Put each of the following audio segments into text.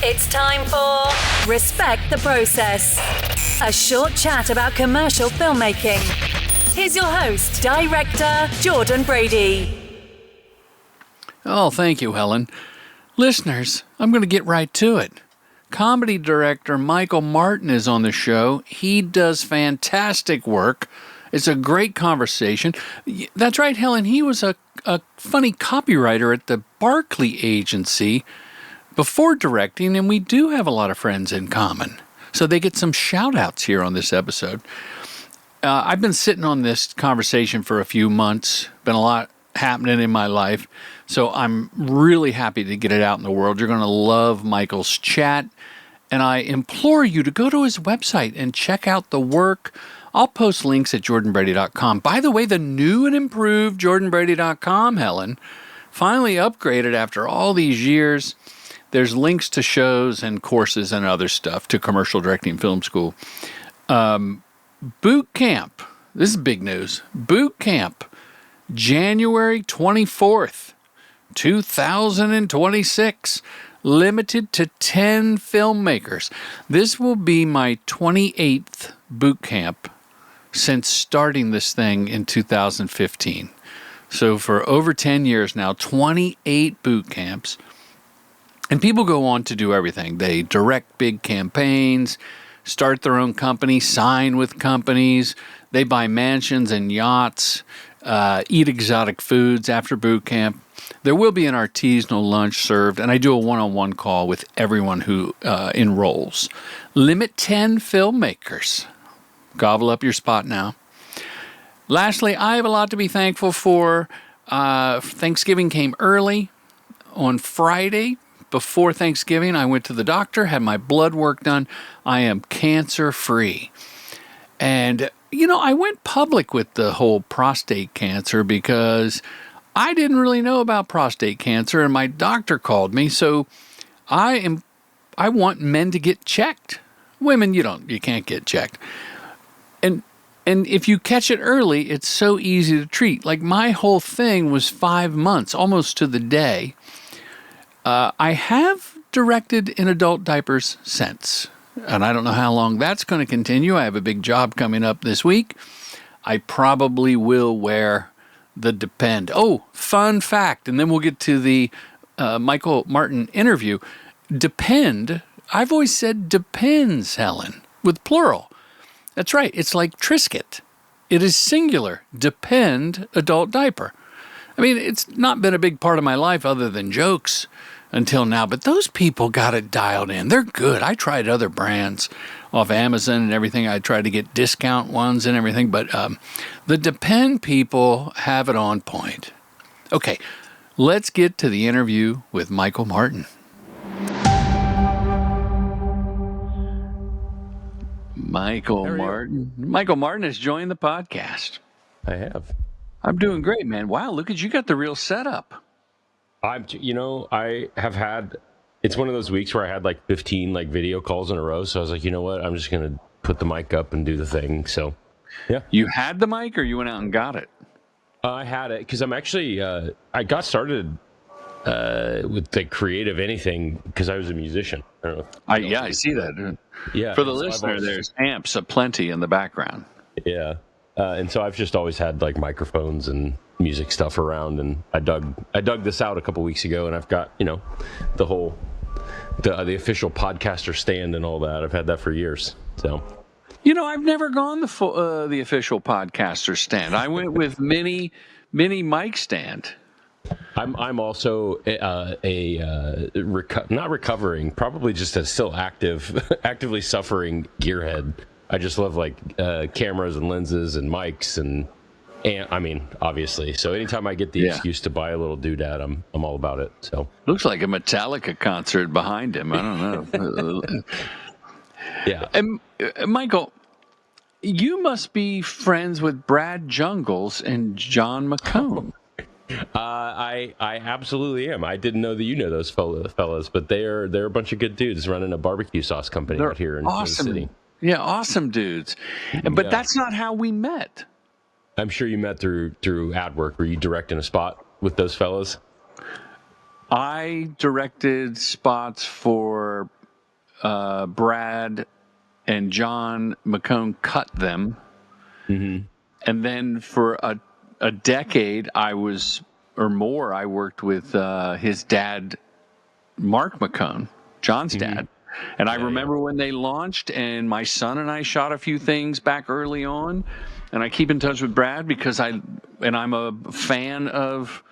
It's time for Respect the Process, a short chat about commercial filmmaking. Here's your host, Director Jordan Brady. Oh, thank you, Helen. Listeners, I'm going to get right to it. Comedy director Michael Martin is on the show. He does fantastic work. It's a great conversation. That's right, Helen. He was a funny copywriter at the Barkley Agency before directing, and we do have a lot of friends in common. So they get some shout-outs here on this episode. I've been sitting on this conversation for a few months. Been a lot happening in my life, so I'm really happy to get it out in the world. You're going to love Michael's chat, and I implore you to go to his website and check out the work. I'll post links at jordanbrady.com. By the way, the new and improved jordanbrady.com, Helen, finally upgraded after all these years. There's links to shows and courses and other stuff to Commercial Directing Film School. Boot camp. This is big news. Boot camp, January 24th, 2026. Limited to 10 filmmakers. This will be my 28th boot camp since starting this thing in 2015. So for over 10 years now, 28 boot camps. And people go on to do everything. They direct big campaigns, start their own company, sign with companies. They buy mansions and yachts, eat exotic foods after boot camp. There will be an artisanal lunch served, and I do a one-on-one call with everyone who enrolls. Limit 10 filmmakers. Gobble up your spot now. Lastly, I have a lot to be thankful for. Thanksgiving came early. On Friday, before Thanksgiving, I went to the doctor, had my blood work done. I am cancer-free. And, I went public with the whole prostate cancer because I didn't really know about prostate cancer, and my doctor called me. So I want men to get checked. Women, you can't get checked. And if you catch it early, it's so easy to treat. Like my whole thing was 5 months, almost to the day. I have directed in adult diapers since, and I don't know how long that's going to continue. I have a big job coming up this week. I probably will wear the Depend. Oh, fun fact, and then we'll get to the Michael Martin interview. Depend, I've always said depends, Helen, with plural. That's right, it's like Triscuit. It is singular, Depend adult diaper. I mean, it's not been a big part of my life other than jokes until now, but those people got it dialed in. They're good. I tried other brands off Amazon and everything. I tried to get discount ones and everything, but the Depend people have it on point. Okay, let's get to the interview with Michael Martin. Michael Martin has joined the podcast. I have. I'm doing great, man. Wow, look at you, got the real setup. I have had, it's one of those weeks where I had like 15 video calls in a row. So I was like, you know what? I'm just going to put the mic up and do the thing. So, yeah. You had the mic or you went out and got it? I had it because I'm actually, I got started with the creative anything because I was a musician. I don't know. I see that. Yeah. For the listener, there's amps aplenty in the background. Yeah. And so I've just always had microphones and music stuff around, and I dug this out a couple weeks ago, and I've got the official podcaster stand and all that. I've had that for years. So I've never gone the official podcaster stand. I went with mini mic stand. I'm also not recovering, probably just a still actively suffering gearhead. I just love cameras and lenses and mics and I mean, obviously. So anytime I get the excuse to buy a little doodad, I'm all about it. So looks like a Metallica concert behind him. I don't know. Yeah. And Michael, you must be friends with Brad Jungles and John McCone. I absolutely am. I didn't know that you know those fellas, but they're a bunch of good dudes running a barbecue sauce company out here in Kansas City. Yeah, awesome dudes. But that's not how we met. I'm sure you met through ad work. Were you directing a spot with those fellas? I directed spots for Brad and John McCone cut them. Mm-hmm. And then for a decade, I worked with his dad, Mark McCone, John's dad. And I remember when they launched, and my son and I shot a few things back early on. And I keep in touch with Brad because I'm a fan of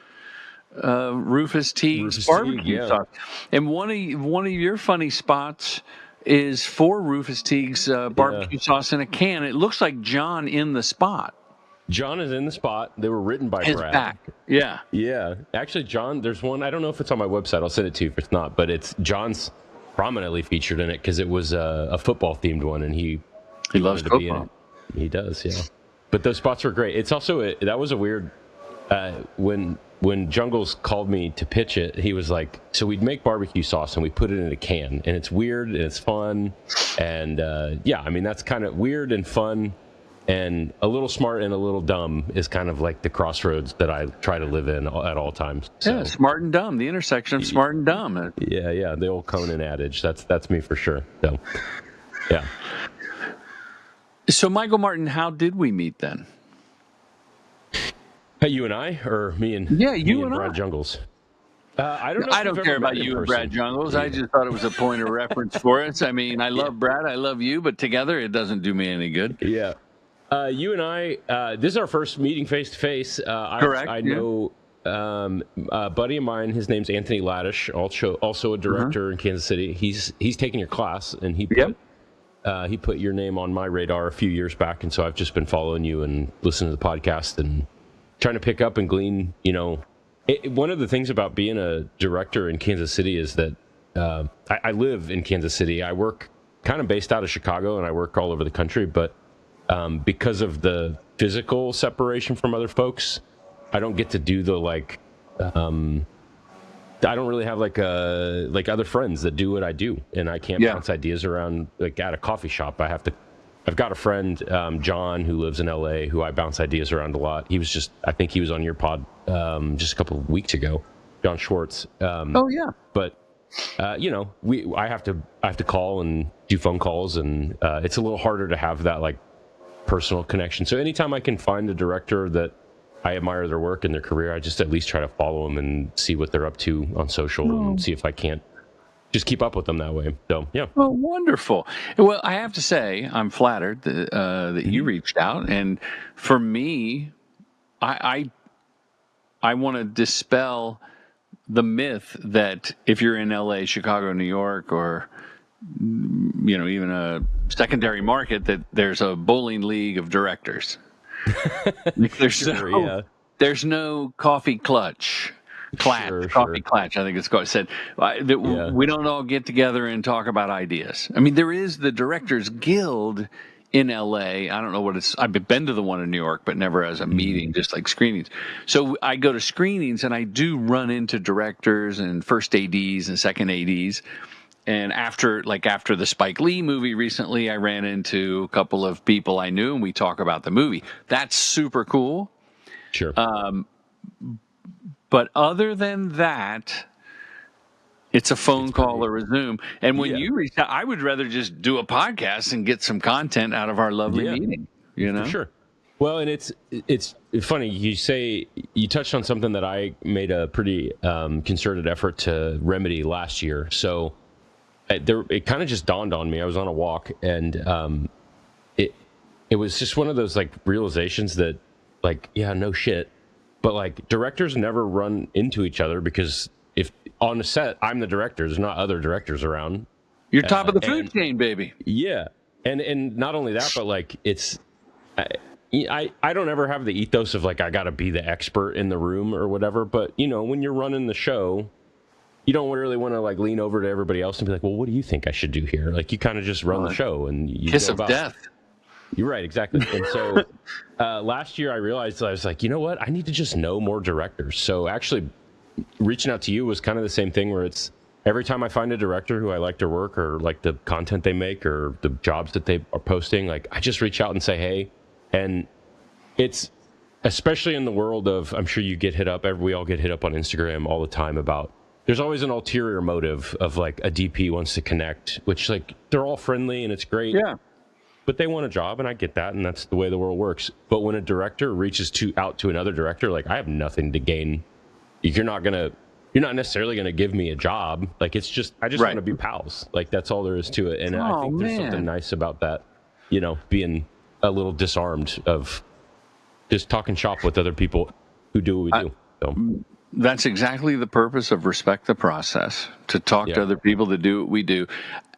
Rufus Teague's barbecue sauce. And one of your funny spots is for Rufus Teague's barbecue sauce in a can. It looks like John in the spot. John is in the spot. They were written by His Brad. back. Yeah. Yeah. Actually, John, there's one. I don't know if it's on my website. I'll send it to you if it's not. But it's John's prominently featured in it because it was a football-themed one, and he loves to football. be in it. He does, yeah. But those spots were great. It's also that was a weird when Jungles called me to pitch it. He was like, "So we'd make barbecue sauce and we put it in a can, and it's weird and it's fun, and I mean that's kind of weird and fun." And a little smart and a little dumb is kind of like the crossroads that I try to live in at all times. So, yeah, smart and dumb, the intersection of smart and dumb. Yeah, the old Conan adage. That's me for sure. So, yeah. So, Michael Martin, how did we meet then? You and I, or me and you and Brad I. Jungles. I don't know. I don't care about you and Brad Jungles. I just thought it was a point of reference for us. I mean, I love Brad, I love you, but together it doesn't do me any good. Yeah. You and I, this is our first meeting face to face. Correct. I know a buddy of mine. His name's Anthony Laddish, also a director in Kansas City. He's taken your class, and he put your name on my radar a few years back, and so I've just been following you and listening to the podcast and trying to pick up and glean. One of the things about being a director in Kansas City is that I live in Kansas City. I work kind of based out of Chicago, and I work all over the country, but because of the physical separation from other folks, I don't get to do the I don't really have like other friends that do what I do, and I can't bounce ideas around like at a coffee shop. I've got a friend, John, who lives in LA, who I bounce ideas around a lot. I think he was on your pod just a couple of weeks ago, John Schwartz. But I have to call and do phone calls, and it's a little harder to have that like personal connection. So anytime I can find a director that I admire their work and their career, I just at least try to follow them and see what they're up to on social and see if I can't just keep up with them that way. So, yeah. Oh, wonderful. Well, I have to say, I'm flattered that you reached out. And for me, I want to dispel the myth that if you're in LA, Chicago, New York, or even a secondary market, that there's a bowling league of directors. There's no coffee clutch. Coffee Clatch, I think it's called. Said that we don't all get together and talk about ideas. I mean, there is the Directors Guild in LA. I don't know what it's. I've been to the one in New York, but never as a meeting, just like screenings. So I go to screenings, and I do run into directors and first ADs and second ADs. And after the Spike Lee movie recently, I ran into a couple of people I knew, and we talk about the movie. That's super cool. Sure. But other than that, it's a phone call or a Zoom. And when you reach out, I would rather just do a podcast and get some content out of our lovely meeting. For sure. Well, and it's funny you touched on something that I made a pretty concerted effort to remedy last year. So it kind of just dawned on me. I was on a walk, and it was just one of those like realizations that no shit. But like directors never run into each other because if on the set I'm the director, there's not other directors around. You're top of the food chain, baby. Yeah, and not only that, but like it's I don't ever have the ethos of like I got to be the expert in the room or whatever. But when you're running the show, you don't really want to like lean over to everybody else and be like, well, what do you think I should do here? Like you kind of just run the show and you kiss of death. You're right, exactly. And so last year I realized I was like, you know what? I need to just know more directors. So actually reaching out to you was kind of the same thing where it's every time I find a director who I like their work or like the content they make or the jobs that they are posting, like I just reach out and say, hey. And it's especially in the world of, I'm sure you get hit up, we all get hit up on Instagram all the time about there's always an ulterior motive of like a DP wants to connect, which like they're all friendly and it's great. Yeah. But they want a job, and I get that, and that's the way the world works. But when a director reaches out to another director, like I have nothing to gain. You're not necessarily gonna give me a job. Like it's just I just want to be pals. Like that's all there is to it. And I think there's something nice about that, being a little disarmed of just talking shop with other people who do what we do. So. That's exactly the purpose of Respect the Process, to talk to other people that do what we do.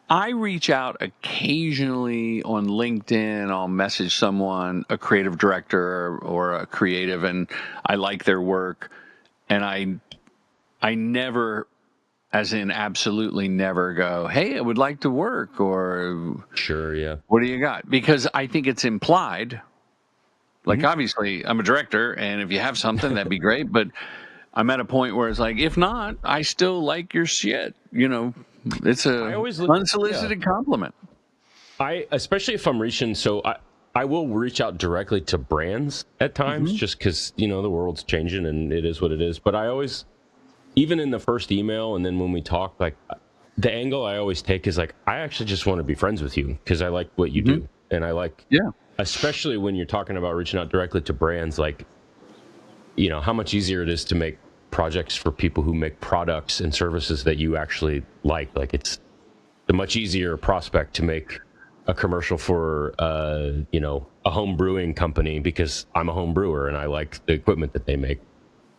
I reach out occasionally on LinkedIn. I'll message someone, a creative director or a creative, and I like their work. And I never, as in absolutely never, go, hey, I would like to work, or sure, yeah. What do you got? Because I think it's implied. Like, obviously, I'm a director, and if you have something, that'd be great. But I'm at a point where it's like, if not, I still like your shit. It's a unsolicited compliment. Especially if I'm reaching, I will reach out directly to brands at times, just because, the world's changing and it is what it is. But I always, even in the first email and then when we talk, like the angle I always take is like, I actually just want to be friends with you because I like what you do. And I like, especially when you're talking about reaching out directly to brands, like, how much easier it is to make projects for people who make products and services that you actually like. Like it's a much easier prospect to make a commercial for, a home brewing company because I'm a home brewer and I like the equipment that they make.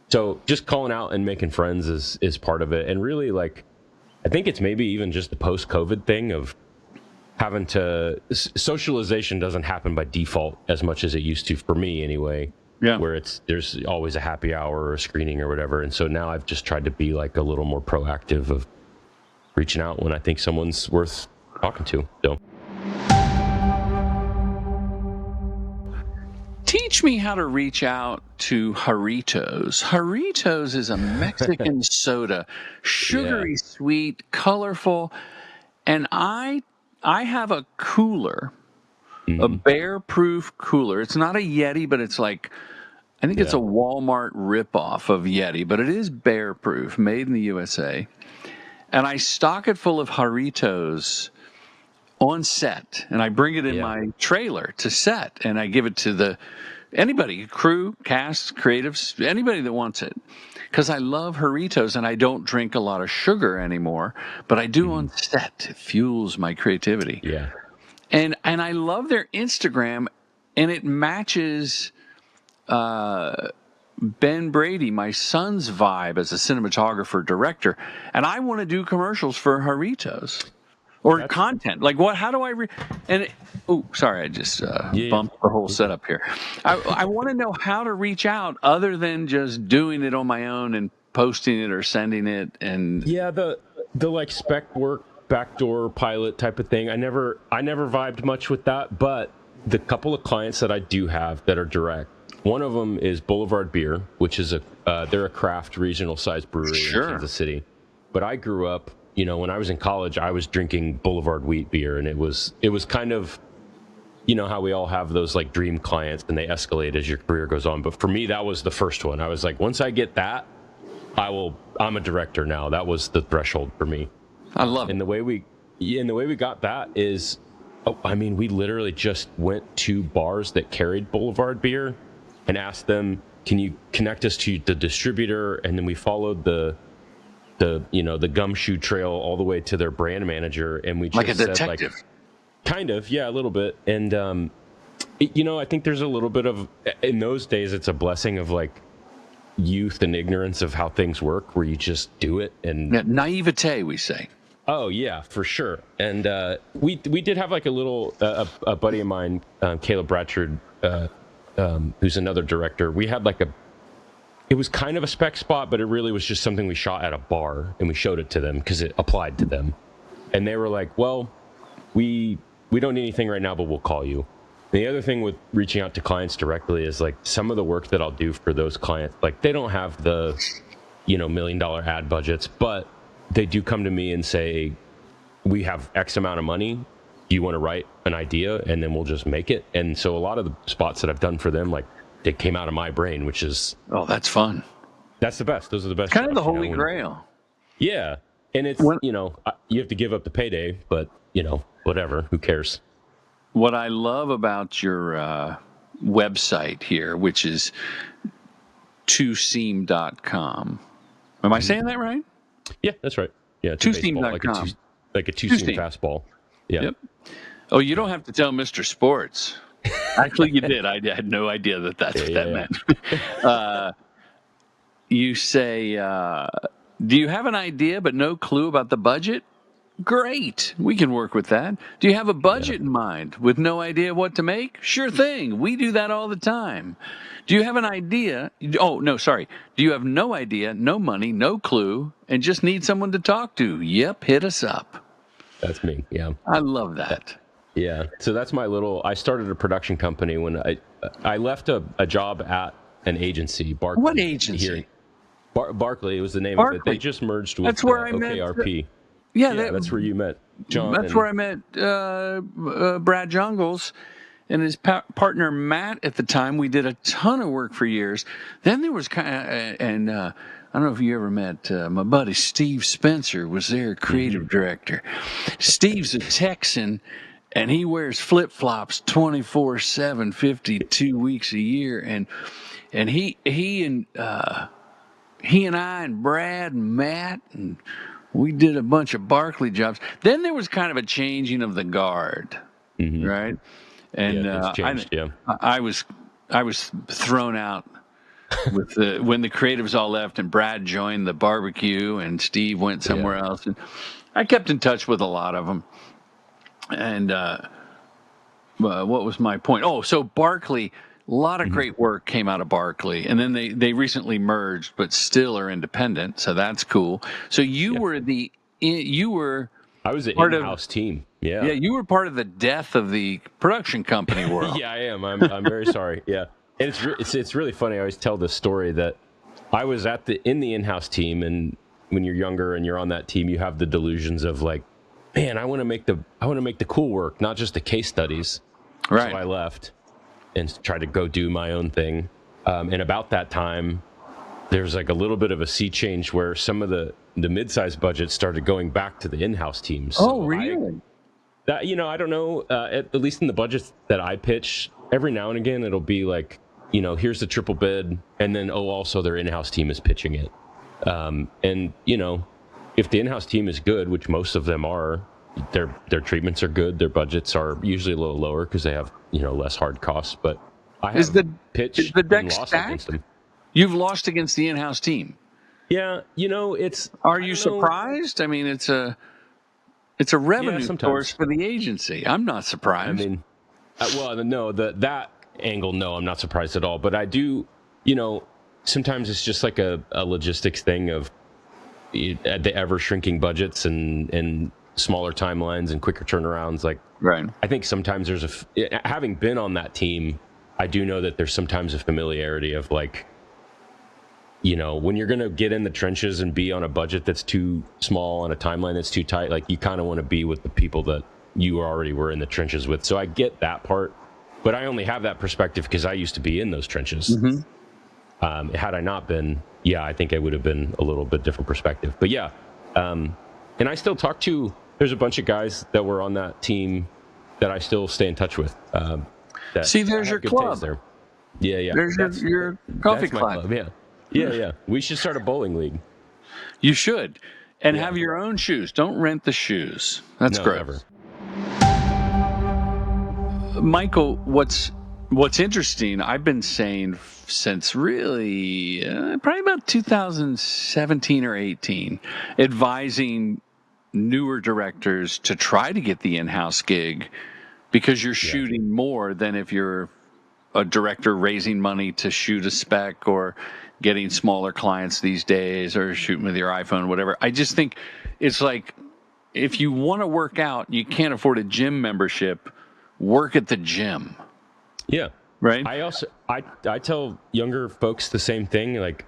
So just calling out and making friends is part of it. And really, like, I think it's maybe even just the post-COVID thing of having to, socialization doesn't happen by default as much as it used to, for me anyway. Yeah. Where there's always a happy hour or a screening or whatever. And so now I've just tried to be like a little more proactive of reaching out when I think someone's worth talking to. So teach me how to reach out to Jarritos. Jarritos is a Mexican soda, sugary sweet, colorful. And I have a cooler, a bear-proof cooler. It's not a Yeti, but it's like, I think it's a Walmart ripoff of Yeti, but it is bear-proof, made in the USA. And I stock it full of Jarritos on set, and I bring it in my trailer to set, and I give it to anybody, crew, cast, creatives, anybody that wants it. Because I love Jarritos, and I don't drink a lot of sugar anymore, but I do on set. It fuels my creativity. Yeah. And I love their Instagram, and it matches Ben Brady, my son's vibe as a cinematographer, director. And I want to do commercials for Jarritos or content. Like what? How do I? Sorry, I just bumped the whole setup here. I want to know how to reach out other than just doing it on my own and posting it or sending it. And the like spec work. Backdoor pilot type of thing. I never vibed much with that, but the couple of clients that I do have that are direct, one of them is Boulevard Beer, which is they're a craft regional size brewery in Kansas City. But I grew up, when I was in college, I was drinking Boulevard wheat beer, and it was kind of, how we all have those like dream clients and they escalate as your career goes on. But for me, that was the first one. I was like, once I get that, I'm a director now. That was the threshold for me. I love it. And the way we got that is, we literally just went to bars that carried Boulevard Beer and asked them, can you connect us to the distributor? And then we followed the gumshoe trail all the way to their brand manager. And we just like a detective. Kind of, yeah, a little bit. And, I think there's a little bit of, in those days, it's a blessing of like youth and ignorance of how things work where you just do it. And naivete, we say. Oh yeah, for sure. And we did have like a little a buddy of mine, Caleb Bratchard, who's another director. We had like it was kind of a spec spot, but it really was just something we shot at a bar, and we showed it to them because it applied to them. And they were like, "Well, we don't need anything right now, but we'll call you." And the other thing with reaching out to clients directly is like some of the work that I'll do for those clients, like they don't have the $1 million ad budgets, but they do come to me and say, we have X amount of money. Do you want to write an idea? And then we'll just make it. And so a lot of the spots that I've done for them, like they came out of my brain, which is... Oh, that's fun. That's the best. Those are the best. Kind of the holy grail. Yeah. And it's, you have to give up the payday, but, whatever, who cares? What I love about your website here, which is twoseam.com. Am I saying that right? Yeah, that's right. Yeah, it's twoseam.com. Like a two-seam fastball. Yeah. Yep. Oh, you don't have to tell Mr. Sports. Actually, you did. I had no idea that's what that meant. You say, do you have an idea but no clue about the budget? Great. We can work with that. Do you have a budget in mind with no idea what to make? Sure thing. We do that all the time. Do you have an idea? Oh, no, sorry. Do you have no idea, no money, no clue, and just need someone to talk to? Yep, hit us up. That's me, yeah. I love that. Yeah. So that's I started a production company when I left a job at an agency, Barkley. What agency? Here. Barkley was the name of it. They just merged with OKRP. Yeah, that's where you met John. That's where I met Brad Jungles and his partner Matt at the time. We did a ton of work for years. Then there was I don't know if you ever met my buddy Steve Spencer was their creative director. Steve's a Texan, and he wears flip-flops 24/7, 52 weeks a year, and he and I and Brad and Matt and we did a bunch of Barkley jobs. Then there was kind of a changing of the guard, right? And I was thrown out with when the creatives all left, and Brad joined the barbecue, and Steve went somewhere else. And I kept in touch with a lot of them. And what was my point? Oh, so Barkley. A lot of great work came out of Barkley, and then they recently merged, but still are independent, so that's cool. So you were I was an in-house team. Yeah, you were part of the death of the production company world. Yeah, I am. I'm very sorry. Yeah, and it's really funny. I always tell this story that I was in the in-house team, and when you're younger and you're on that team, you have the delusions of like, man, I want to make the cool work, not just the case studies. Right. So I left and tried to go do my own thing. And about that time, there's like a little bit of a sea change where some of the mid-sized budgets started going back to the in-house teams. So really? I don't know, at least in the budgets that I pitch, every now and again, it'll be like, here's the triple bid. And then, also their in-house team is pitching it. And if the in-house team is good, which most of them are, their treatments are good. Their budgets are usually a little lower because they have less hard costs. But I have pitched the deck and lost stacked? against them. You've lost against the in-house team. Yeah, it's. Are you surprised? I mean, it's a revenue source for the agency. I'm not surprised. I mean, no, that angle. No, I'm not surprised at all. But I do. Sometimes it's just like a logistics thing of the ever shrinking budgets and smaller timelines and quicker turnarounds. Like, right. I think sometimes there's having been on that team, I do know that there's sometimes a familiarity of like, when you're going to get in the trenches and be on a budget that's too small on a timeline that's too tight, like you kind of want to be with the people that you already were in the trenches with. So I get that part, but I only have that perspective because I used to be in those trenches. Had I not been, I think it would have been a little bit different perspective. But and I still talk to. There's a bunch of guys that were on that team that I still stay in touch with. See, there's your club. There. Yeah. There's your coffee club. Yeah. We should start a bowling league. You should. And have your own shoes. Don't rent the shoes. That's great. Never. Michael, what's interesting, I've been saying since really probably about 2017 or 18, advising newer directors to try to get the in-house gig because you're shooting more than if you're a director raising money to shoot a spec or getting smaller clients these days or shooting with your iPhone, whatever. I just think it's like if you want to work out, you can't afford a gym membership, work at the gym. Yeah. Right. I also I tell younger folks the same thing. Like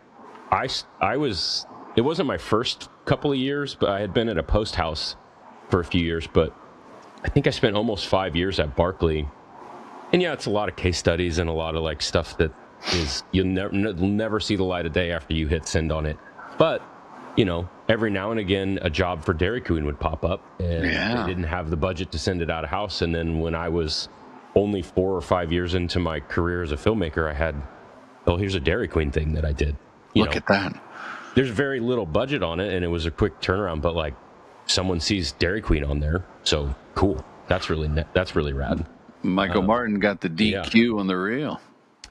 it wasn't my first couple of years, but I had been at a post house for a few years, but I think I spent almost 5 years at Barkley. And it's a lot of case studies and a lot of like stuff that is you'll never see the light of day after you hit send on it. But every now and again, a job for Dairy Queen would pop up, and they didn't have the budget to send it out of house. And then when I was only 4 or 5 years into my career as a filmmaker, I had, here's a Dairy Queen thing that I did. Look at that. There's very little budget on it, and it was a quick turnaround, but like someone sees Dairy Queen on there, so cool. That's really rad. Michael Martin got the DQ on the reel.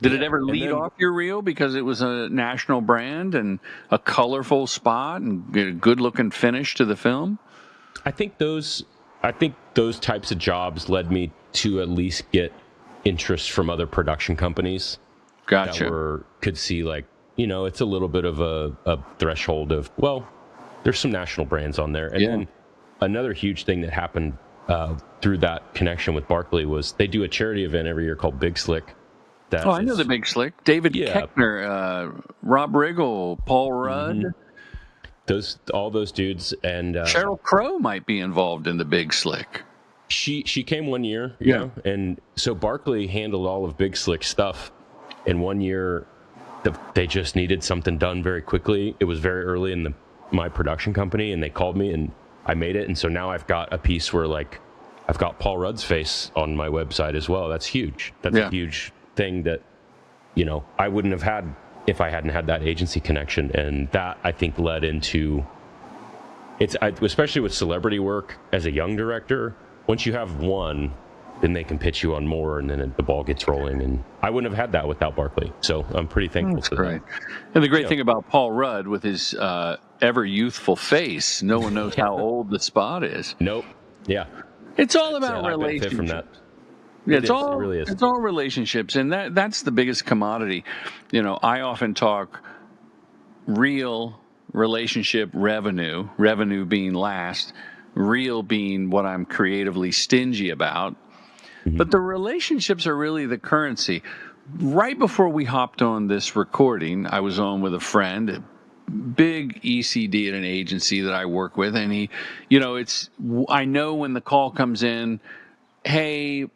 Did it ever lead off your reel because it was a national brand and a colorful spot and a good-looking finish to the film? I think those types of jobs led me to at least get interest from other production companies. Gotcha. That could see like, it's a little bit of a threshold of, well, there's some national brands on there. And then another huge thing that happened through that connection with Barkley was they do a charity event every year called Big Slick. I know the Big Slick. David Keckner, Rob Riggle, Paul Rudd. All those dudes. And Sheryl Crow might be involved in the Big Slick. She came one year. And so Barkley handled all of Big Slick's stuff. And one year, they just needed something done very quickly. It was very early in my production company, and they called me, and I made it. And so now I've got a piece where, like, I've got Paul Rudd's face on my website as well. That's huge. That's a huge thing that, I wouldn't have had if I hadn't had that agency connection. And that, I think, led into especially with celebrity work as a young director, once you have one, then they can pitch you on more, and then the ball gets rolling. And I wouldn't have had that without Barkley. So I'm pretty thankful for that. And the great thing about Paul Rudd with his ever youthful face, no one knows how old the spot is. Nope. Yeah. It's all about relationships. From that. Yeah, it really is. It's all relationships, and that's the biggest commodity. I often talk real relationship revenue being last, real being what I'm creatively stingy about. Mm-hmm. But the relationships are really the currency. Right before we hopped on this recording, I was on with a friend, a big ECD at an agency that I work with, and he, I know when the call comes in, hey,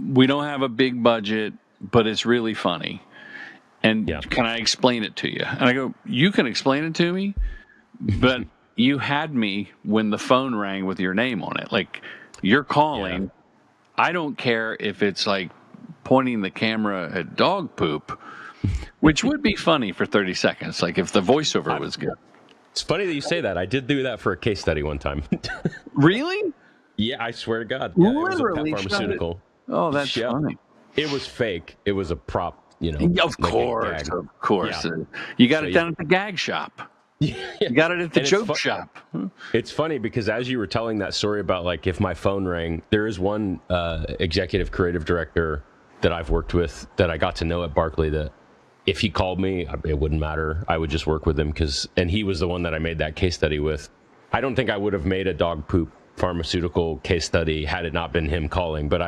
we don't have a big budget, but it's really funny. And can I explain it to you? And I go, you can explain it to me, but you had me when the phone rang with your name on it. Like, you're calling. I don't care if it's like pointing the camera at dog poop, which would be funny for 30 seconds, like if the voiceover was good. It's funny that you say that. I did do that for a case study one time. Really? Yeah, I swear to God. Yeah, literally, it was a pet pharmaceutical. Oh, that's funny. It was fake. It was a prop, Of course. Yeah. You got it down at the gag shop. You got it at the joke shop. It's funny because as you were telling that story about, like, if my phone rang, there is one executive creative director that I've worked with that I got to know at Barkley that if he called me, it wouldn't matter. I would just work with him and he was the one that I made that case study with. I don't think I would have made a dog poop pharmaceutical case study had it not been him calling, but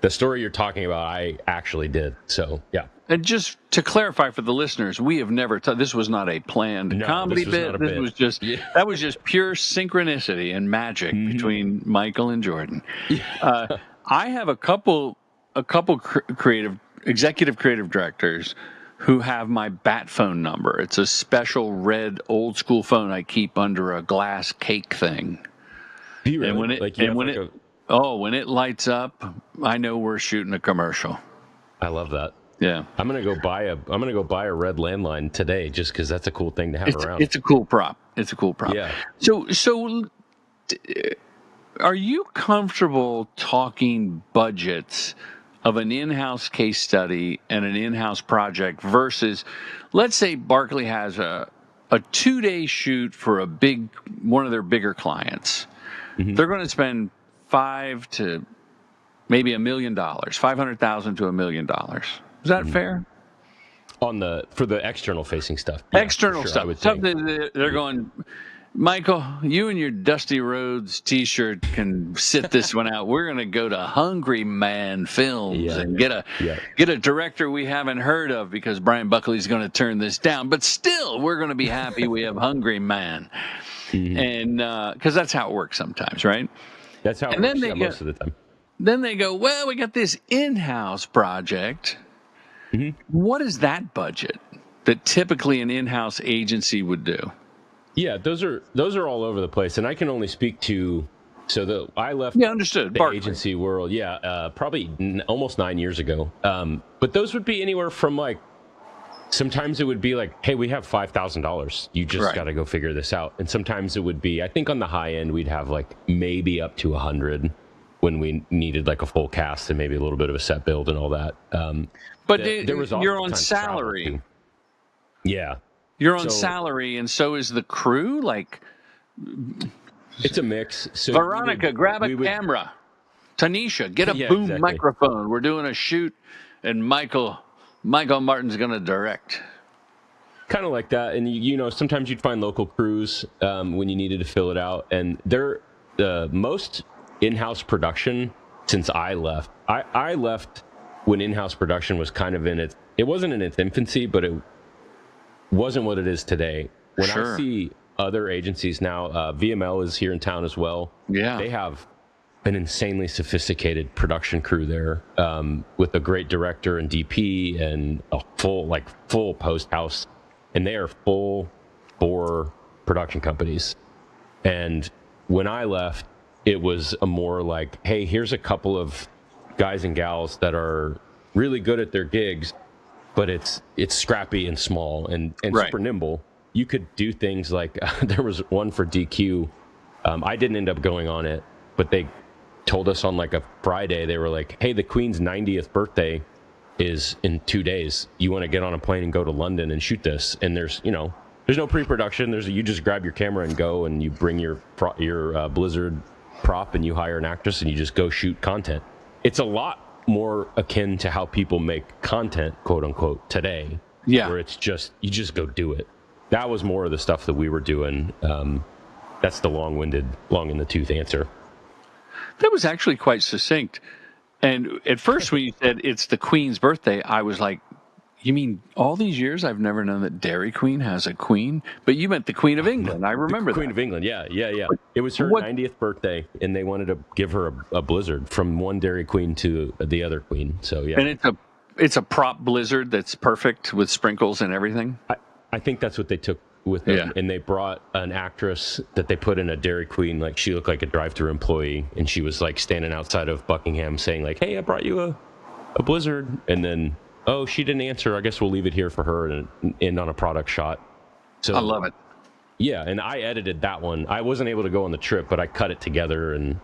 the story you're talking about, I actually did. So, yeah. And just to clarify for the listeners, we have never this was not a planned comedy bit. This was just that was just pure synchronicity and magic between Michael and Jordan. I have a couple executive creative directors who have my bat phone number. It's a special red old school phone I keep under a glass cake thing. Really? And when it lights up, I know we're shooting a commercial. I love that. Yeah, I'm gonna go buy a red landline today just because that's a cool thing to have around. It's a cool prop. Yeah. So, are you comfortable talking budgets of an in-house case study and an in-house project versus, let's say, Barkley has a 2-day shoot for one of their bigger clients. Mm-hmm. They're going to spend $500,000 to maybe $1 million, $500,000 to $1 million. Is that fair? For the external facing stuff. External stuff. They're going, Michael, you and your Dusty Rhodes T-shirt can sit this one out. We're going to go to Hungry Man Films and get a director we haven't heard of because Brian Buckley's going to turn this down. But still, we're going to be happy we have Hungry Man. Mm-hmm. And because that's how it works sometimes, right? That's how it works most of the time. Then they go, well, we got this in-house project. Mm-hmm. What is that budget? that typically an in-house agency would do? Yeah, those are all over the place, and I can only speak to. So I left understood. the Barkley. agency world, probably almost 9 years ago. But those would be anywhere from like, sometimes it would be like, hey, we have $5,000. You just got to go figure this out. And sometimes it would be, I think on the high end, we'd have like maybe up to 100 when we needed like a full cast and maybe a little bit of a set build and all that. But there was you're on salary. Yeah. You're on salary, and so is the crew? Like, it's a mix. So Veronica, grab a camera. Tanisha, get a boom microphone. We're doing a shoot, and Michael Martin's going to direct. Kind of like that. And, you know, sometimes you'd find local crews when you needed to fill it out. And they're most in-house production since I left. I left when in-house production was kind of it wasn't in its infancy, but it wasn't what it is today. When I see other agencies now, VML is here in town as well. Yeah. They have an insanely sophisticated production crew there with a great director and DP and a full post house. And they are full bore production companies. And when I left, it was a more like, hey, here's a couple of guys and gals that are really good at their gigs, but it's scrappy and small and super nimble. You could do things like there was one for DQ. I didn't end up going on it, but they told us on like a Friday, they were like, hey, the Queen's 90th birthday is in 2 days. You want to get on a plane and go to London and shoot this? And there's no pre-production. You just grab your camera and go, and you bring your Blizzard prop and you hire an actress and you just go shoot content. It's a lot more akin to how people make content, quote unquote, today. Yeah. Where it's just, you just go do it. That was more of the stuff that we were doing. That's the long in the tooth answer. That was actually quite succinct. And at first when you said it's the Queen's birthday, I was like, you mean all these years I've never known that Dairy Queen has a queen? But you meant the Queen of England. I remember the Queen of England, yeah. It was her 90th birthday, and they wanted to give her a Blizzard from one Dairy Queen to the other Queen. So, yeah. And it's a prop Blizzard that's perfect with sprinkles and everything? I think that's what they took with them. Yeah. And they brought an actress that they put in a Dairy Queen. Like, she looked like a drive-thru employee, and she was like standing outside of Buckingham saying like, hey, I brought you a Blizzard. And then, oh, she didn't answer. I guess we'll leave it here for her and end on a product shot. So I love it. Yeah, and I edited that one. I wasn't able to go on the trip, but I cut it together, and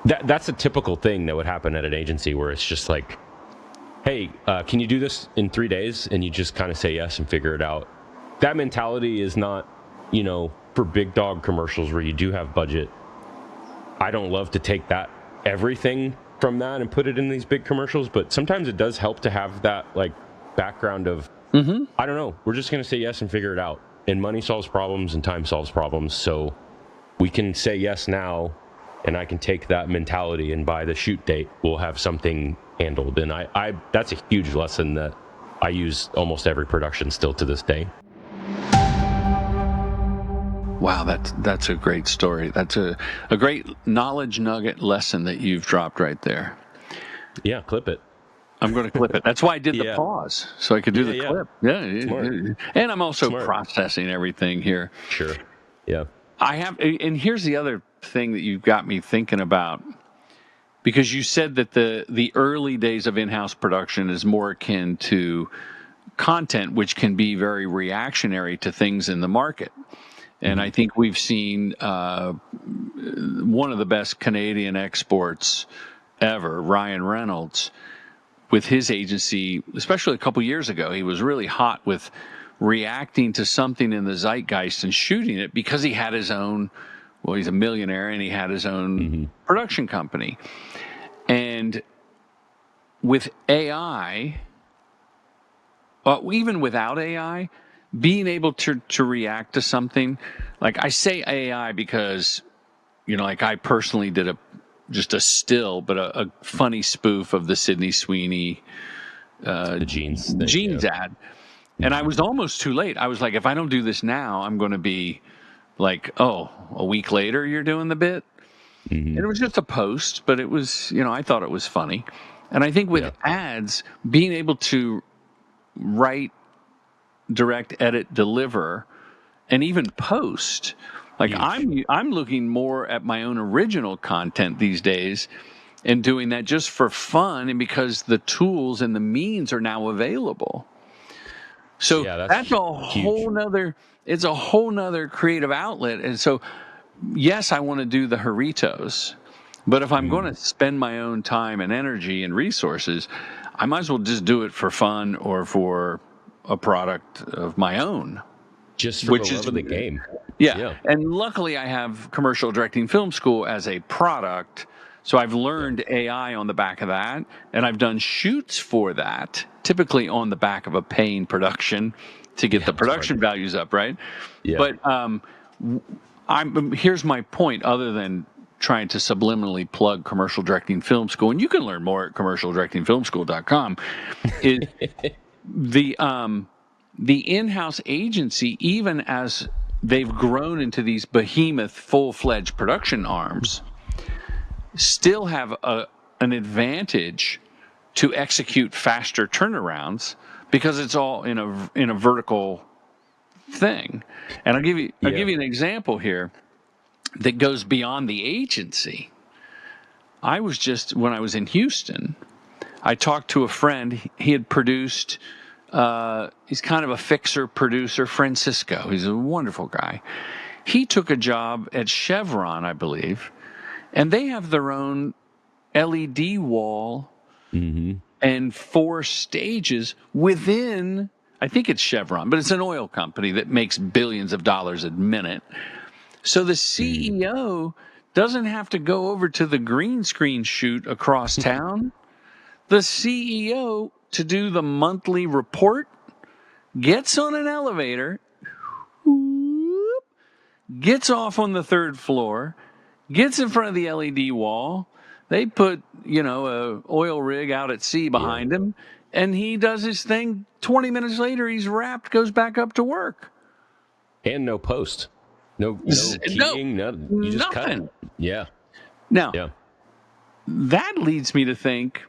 that's a typical thing that would happen at an agency where it's just like, hey, can you do this in 3 days? And you just kind of say yes and figure it out. That mentality is not, for big dog commercials where you do have budget. I don't love to take everything from that and put it in these big commercials, but sometimes it does help to have that like background of, I don't know, we're just going to say yes and figure it out. And money solves problems and time solves problems. So we can say yes now, and I can take that mentality, and by the shoot date, we'll have something handled. And I that's a huge lesson that I use almost every production still to this day. Wow, that's a great story. That's a great knowledge nugget lesson that you've dropped right there. Yeah, clip it. I'm going to clip it. That's why I did the pause, so I could do the clip. Yeah. Smart. And I'm also processing everything here. Sure. Yeah. And here's the other thing that you've got me thinking about, because you said that the early days of in-house production is more akin to content, which can be very reactionary to things in the market. And I think we've seen one of the best Canadian exports ever, Ryan Reynolds, with his agency, especially a couple years ago. He was really hot with reacting to something in the zeitgeist and shooting it because he had his own, well, he's a millionaire and he had his own production company. And with AI, even without AI, being able to react to something, like I say AI because, like I personally did just a still, but a funny spoof of the Sydney Sweeney the jeans ad. And I was almost too late. I was like, if I don't do this now, I'm going to be like, oh, a week later you're doing the bit. And it was just a post, but it was, I thought it was funny. And I think with ads, being able to write direct, edit, deliver, and even post. Like I'm looking more at my own original content these days and doing that just for fun and because the tools and the means are now available. So that's a whole nother, it's a whole nother creative outlet. And so, yes, I want to do the Haritos, but if I'm going to spend my own time and energy and resources, I might as well just do it for fun or for a product of my own. Just for the love of the game. Yeah. And luckily I have Commercial Directing Film School as a product. So I've learned AI on the back of that, and I've done shoots for that, typically on the back of a paying production to get the production values up, right? Yeah. But here's my point, other than trying to subliminally plug Commercial Directing Film School, and you can learn more at commercialdirectingfilmschool.com, is the in-house agency, even as they've grown into these behemoth full-fledged production arms, still have an advantage to execute faster turnarounds because it's all in a vertical thing. And I'll give you an example here that goes beyond the agency. When I was in Houston, I talked to a friend. He had produced, he's kind of a fixer producer, Francisco. He's a wonderful guy. He took a job at Chevron, I believe, and they have their own LED wall and 4 stages within, I think it's Chevron, but it's an oil company that makes billions of dollars a minute. So the CEO doesn't have to go over to the green screen shoot across town. The CEO, to do the monthly report, gets on an elevator, gets off on the 3rd floor, gets in front of the LED wall. They put, a oil rig out at sea behind him, and he does his thing. 20 minutes later, he's wrapped, goes back up to work. And no post. No keying, nothing. You just nothing. Cut it. Yeah. Now, that leads me to think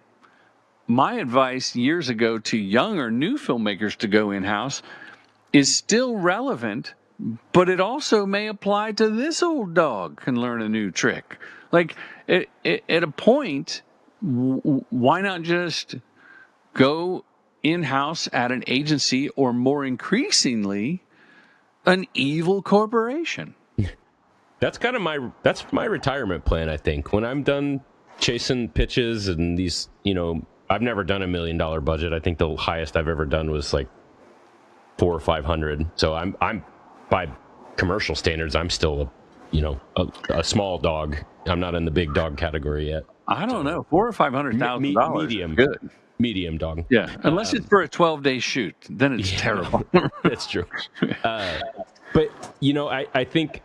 my advice years ago to young or new filmmakers to go in-house is still relevant, but it also may apply to this old dog can learn a new trick. Like, at a point, why not just go in-house at an agency or, more increasingly, an evil corporation? That's kind of my retirement plan, I think. When I'm done chasing pitches and these, I've never done $1 million budget. I think the highest I've ever done was like 400 or 500. So I'm by commercial standards, I'm still a small dog. I'm not in the big dog category yet. I don't know, $400,000 or $500,000. Medium, good. Medium dog. Yeah, unless it's for a 12-day shoot, then it's terrible. That's true. But I think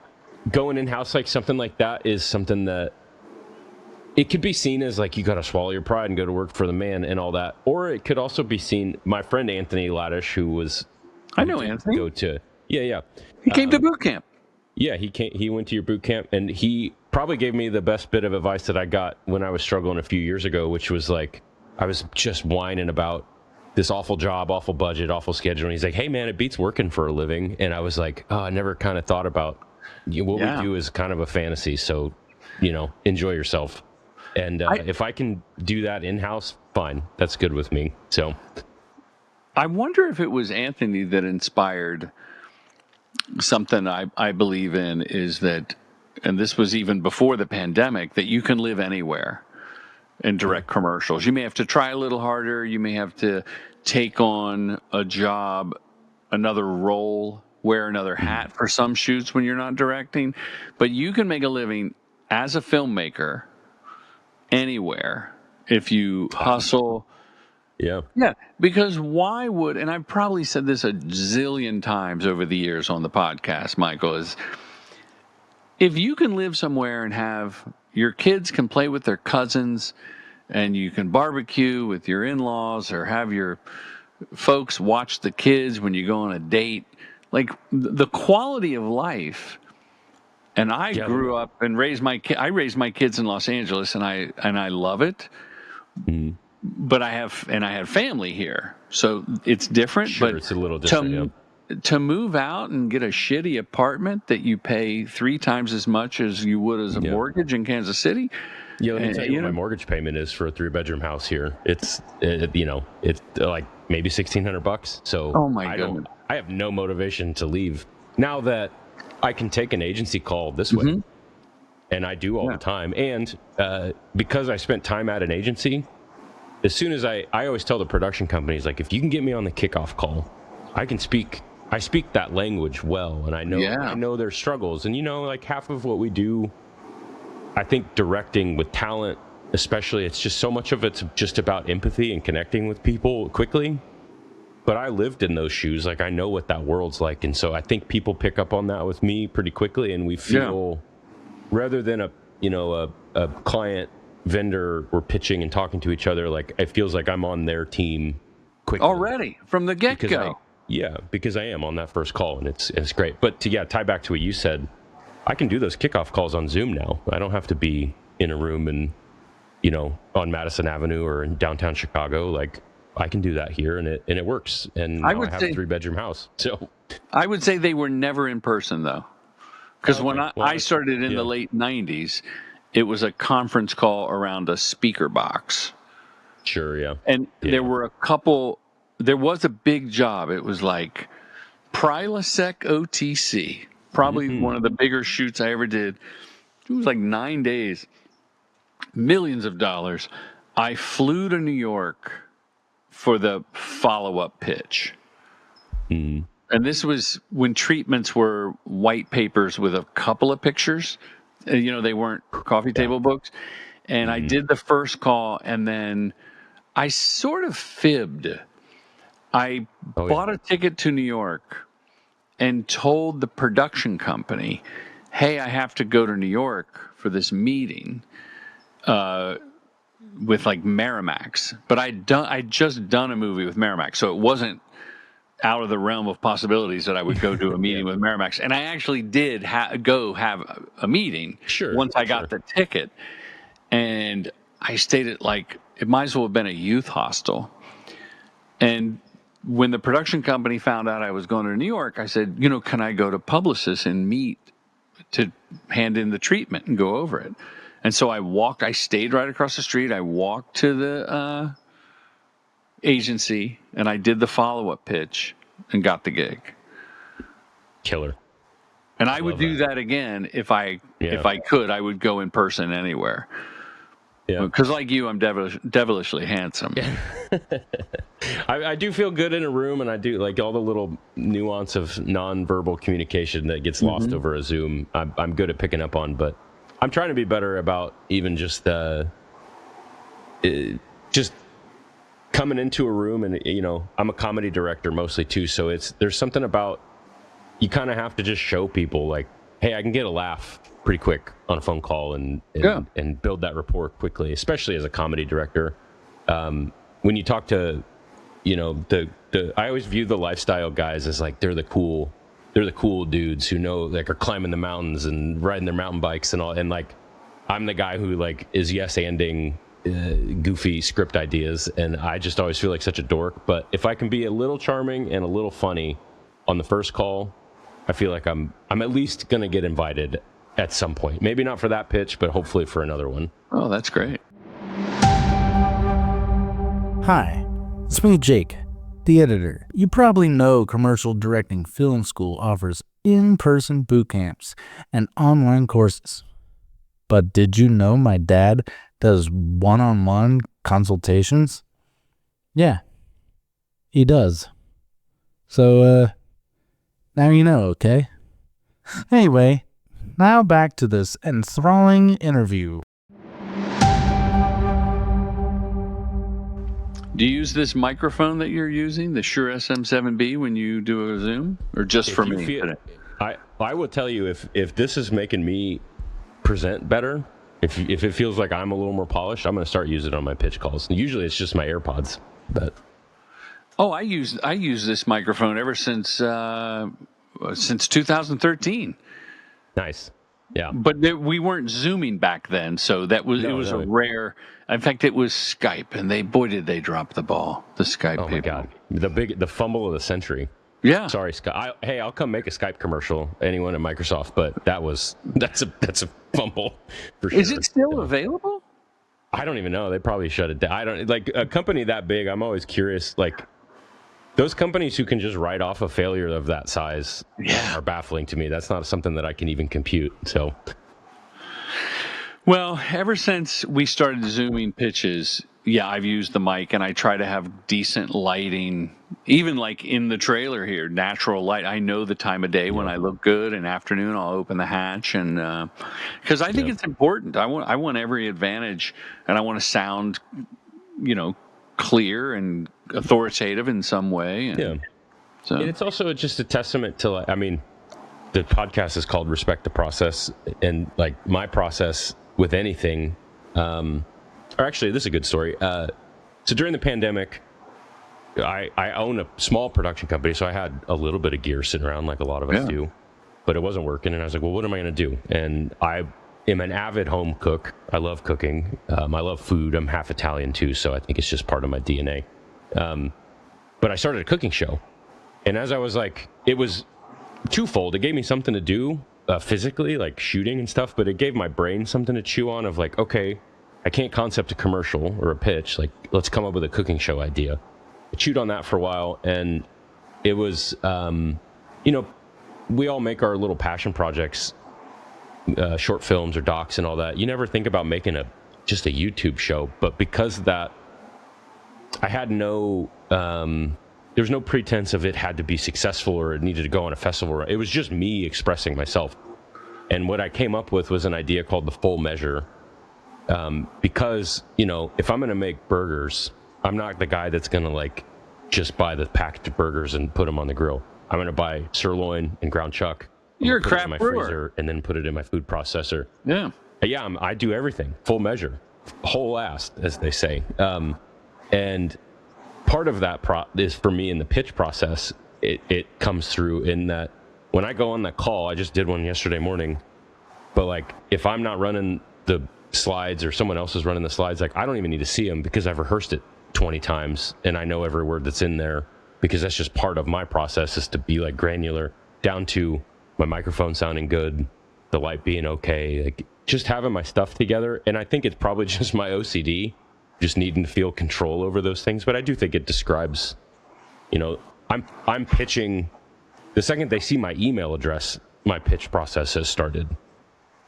going in house like something like that is something that it could be seen as like you got to swallow your pride and go to work for the man and all that, or it could also be seen. My friend Anthony Laddish, who was I know Anthony. He came to boot camp. Yeah, he went to your boot camp, and he probably gave me the best bit of advice that I got when I was struggling a few years ago, which was like, I was just whining about this awful job, awful budget, awful schedule. And he's like, hey, man, it beats working for a living. And I was like, oh, I never kind of thought about what we do is kind of a fantasy. So, enjoy yourself. And if I can do that in-house, fine. That's good with me. So I wonder if it was Anthony that inspired something I believe in, is that, and this was even before the pandemic, that you can live anywhere and direct commercials. You may have to try a little harder. You may have to take on a job, another role, wear another hat for some shoots when you're not directing. But you can make a living as a filmmaker anywhere if you hustle. Yeah. Yeah, because why would, and I've probably said this a zillion times over the years on the podcast, Michael, is if you can live somewhere and have your kids can play with their cousins and you can barbecue with your in-laws or have your folks watch the kids when you go on a date, like the quality of life. And I grew up and raised my kids in Los Angeles, and I love it. But I have family here, so it's different. Sure, but it's a little different. to move out and get a shitty apartment that you pay 3 times as much as you would as a mortgage in Kansas City. Yeah, let me tell you what my mortgage payment is for a 3-bedroom house here. It's like maybe $1,600. So oh my goodness, I have no motivation to leave now that I can take an agency call this way, and I do all the time. And because I spent time at an agency, as soon as I always tell the production companies, like, if you can get me on the kickoff call, I speak that language well, and I know their struggles. And like half of what we do, I think directing with talent, especially, it's just so much of it's just about empathy and connecting with people quickly. But I lived in those shoes. Like, I know what that world's like. And so I think people pick up on that with me pretty quickly. And we feel, rather than a client vendor, we're pitching and talking to each other, like, it feels like I'm on their team quickly. Already, from the get-go. Because I am on that first call, and it's great. But to tie back to what you said, I can do those kickoff calls on Zoom now. I don't have to be in a room and, on Madison Avenue or in downtown Chicago. Like, I can do that here, and it works. And I have a 3-bedroom house. So I would say they were never in person, though. Because when I started in the late 90s, it was a conference call around a speaker box. Sure, yeah. And there were there was a big job. It was like Prilosec OTC. Probably one of the bigger shoots I ever did. It was like 9 days, millions of dollars. I flew to New York for the follow-up pitch. And this was when treatments were white papers with a couple of pictures. They weren't coffee table books. And I did the first call, and then I sort of fibbed. I bought a ticket to New York and told the production company, hey, I have to go to New York for this meeting with like Miramax. But I'd just done a movie with Miramax, so it wasn't out of the realm of possibilities that I would go to a meeting with Miramax. And I actually did go have a meeting once I got the ticket. And I stayed at it might as well have been a youth hostel. And when the production company found out I was going to New York, I said, can I go to Publicis and meet to hand in the treatment and go over it? And so I stayed right across the street. I walked to the agency, and I did the follow-up pitch and got the gig. Killer. And I would do that again if I could. I would go in person anywhere. Yeah. Because like you, I'm devilishly handsome. I do feel good in a room, and I do like all the little nuance of nonverbal communication that gets lost over a Zoom. I'm good at picking up on, but I'm trying to be better about even just coming into a room, and I'm a comedy director mostly too, so there's something about you kind of have to just show people like, hey, I can get a laugh pretty quick on a phone call and build that rapport quickly, especially as a comedy director. When you talk to, I always view the lifestyle guys as like they're the cool dudes who are climbing the mountains and riding their mountain bikes and all. And like, I'm the guy who is yes-anding goofy script ideas, and I just always feel like such a dork. But if I can be a little charming and a little funny on the first call, I feel like I'm at least gonna get invited at some point. Maybe not for that pitch, but hopefully for another one. Oh, that's great. Hi, it's me, Jake, the editor. You probably know Commercial Directing Film School offers in-person boot camps and online courses. But did you know my dad does one-on-one consultations? Yeah, he does. So, now you know, okay? Anyway, now back to this enthralling interview. Do you use this microphone that you're using, the Shure SM7B, when you do a Zoom, or just for me? I will tell you, if this is making me present better, if it feels like I'm a little more polished, I'm going to start using it on my pitch calls. And usually it's just my AirPods, but. Oh, I use this microphone ever since 2013. Nice. Yeah. But we weren't Zooming back then, so it was a rare. In fact, it was Skype, and did they drop the ball? The Skype people. Oh my God, the fumble of the century. Yeah. Sorry, Skype. Hey, I'll come make a Skype commercial. Anyone at Microsoft, but that's a fumble for sure. Is it still available? I don't even know. They probably shut it down. I don't like a company that big. I'm always curious. Like those companies who can just write off a failure of that size are baffling to me. That's not something that I can even compute. So, well, ever since we started Zooming pitches, I've used the mic, and I try to have decent lighting, even like in the trailer here, natural light. I know the time of day when I look good. In afternoon, I'll open the hatch, and because I think it's important. I want every advantage, and I want to sound, clear and authoritative in some way. And so, and it's also just a testament to, the podcast is called Respect the Process, and like my process with anything. Or actually, this is a good story. So during the pandemic, I own a small production company, so I had a little bit of gear sitting around like a lot of us do, but it wasn't working. And I was like, well, what am I going to do? And I am an avid home cook. I love cooking. I love food. I'm half Italian too, so I think it's just part of my DNA. But I started a cooking show. And as I was like, it was twofold. It gave me something to do physically, like shooting and stuff, but it gave my brain something to chew on of like, okay, I can't concept a commercial or a pitch. Like, let's come up with a cooking show idea. I chewed on that for a while, and it was, we all make our little passion projects, short films or docs and all that. You never think about making just a YouTube show, but because of that, I had there's no pretense of it had to be successful or it needed to go on a festival. It was just me expressing myself. And what I came up with was an idea called the full measure. Because, if I'm going to make burgers, I'm not the guy that's going to like just buy the packed burgers and put them on the grill. I'm going to buy sirloin and ground chuck. You're a put it in my crap brewer. freezer and then put it in my food processor. Yeah. I do everything. Full measure. Whole ass, as they say. And part of that is for me in the pitch process. It comes through in that when I go on that call, I just did one yesterday morning, but like if I'm not running the slides or someone else is running the slides, like I don't even need to see them because I've rehearsed it 20 times and I know every word that's in there, because that's just part of my process, is to be like granular down to my microphone sounding good, the light being okay, like just having my stuff together. And I think it's probably just my OCD, just needing to feel control over those things. But I do think it describes, I'm pitching the second they see my email address, my pitch process has started.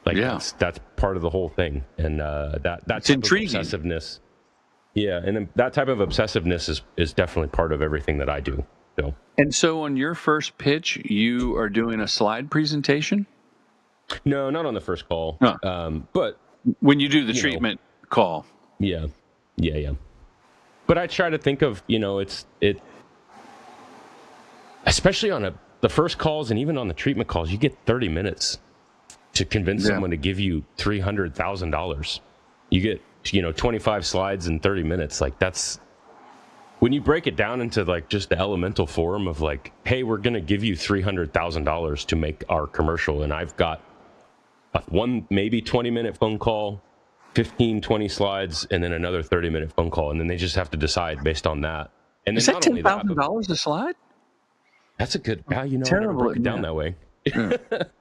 Like that's part of the whole thing, and that's intriguing. Obsessiveness. Yeah, and then that type of obsessiveness is definitely part of everything that I do. So. And so, on your first pitch, you are doing a slide presentation? No, not on the first call. But when you do the treatment call. Yeah. But I try to think of it, especially on the first calls and even on the treatment calls, you get 30 minutes. To convince someone to give you $300,000, you get 25 slides in 30 minutes. Like that's when you break it down into like just the elemental form of like, hey, we're gonna give you $300,000 to make our commercial, and I've got one maybe 20-minute phone call, 15-20 slides, and then another 30-minute phone call, and then they just have to decide based on that. And then is that $10,000 a slide? That's a good. I never broke it down that way.